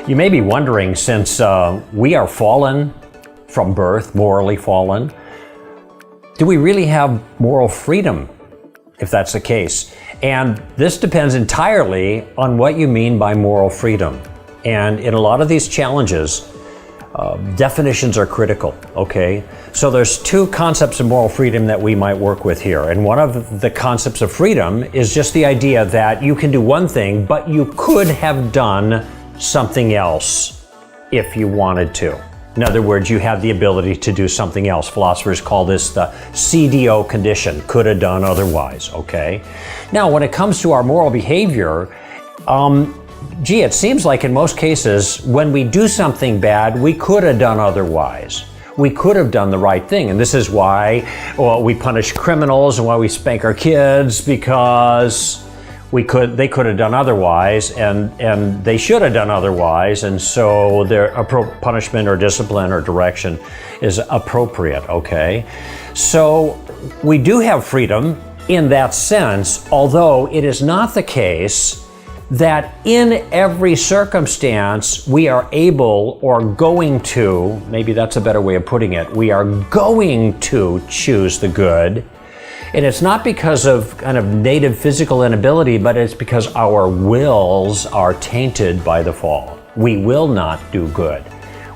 You may be wondering, since we are fallen from birth, morally fallen, do we really have moral freedom, if that's the case? And this depends entirely on what you mean by moral freedom. And in a lot of these challenges, definitions are critical, okay? So there's two concepts of moral freedom that we might work with here. And one of the concepts of freedom is just the idea that you can do one thing, but you could have done something else if you wanted to. In other words, you have the ability to do something else. Philosophers call this the CDO condition, could have done otherwise, okay? Now, when it comes to our moral behavior, it seems like in most cases, when we do something bad, we could have done otherwise. We could have done the right thing. And this is why we punish criminals and why we spank our kids, because they could have done otherwise, and they should have done otherwise, and so their punishment or discipline or direction is appropriate, okay? So we do have freedom in that sense, although it is not the case that in every circumstance we are able or going to, maybe that's a better way of putting it, we are going to choose the good. And it's not because of kind of native physical inability, but it's because our wills are tainted by the fall. We will not do good.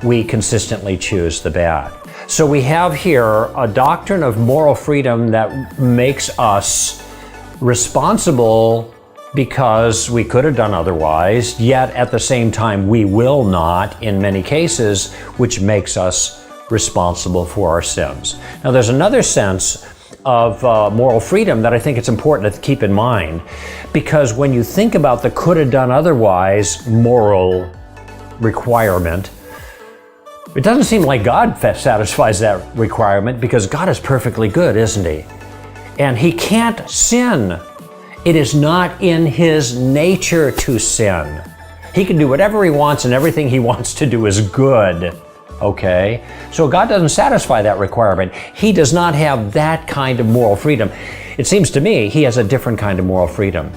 We consistently choose the bad. So we have here a doctrine of moral freedom that makes us responsible because we could have done otherwise, yet at the same time we will not in many cases, which makes us responsible for our sins. Now there's another sense of moral freedom that I think it's important to keep in mind, because when you think about the could have done otherwise moral requirement, it doesn't seem like God satisfies that requirement, because God is perfectly good, isn't He? And He can't sin. It is not in His nature to sin. He can do whatever He wants, and everything He wants to do is good. Okay? So God doesn't satisfy that requirement. He does not have that kind of moral freedom. It seems to me He has a different kind of moral freedom.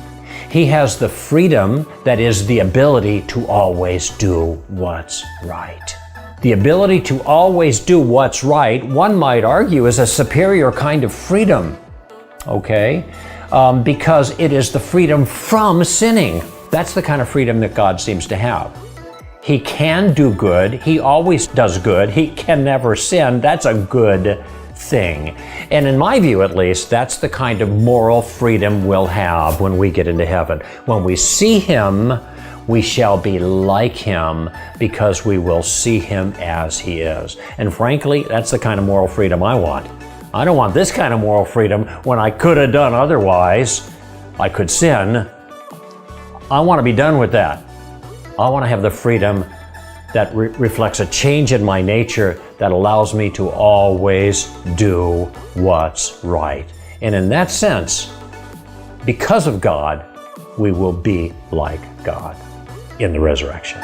He has the freedom that is the ability to always do what's right. The ability to always do what's right, one might argue, is a superior kind of freedom. Okay? Because it is the freedom from sinning. That's the kind of freedom that God seems to have. He can do good. He always does good. He can never sin. That's a good thing. And in my view, at least, that's the kind of moral freedom we'll have when we get into heaven. When we see Him, we shall be like Him, because we will see Him as He is. And frankly, that's the kind of moral freedom I want. I don't want this kind of moral freedom when I could have done otherwise. I could sin. I want to be done with that. I want to have the freedom that reflects a change in my nature that allows me to always do what's right. And in that sense, because of God, we will be like God in the resurrection.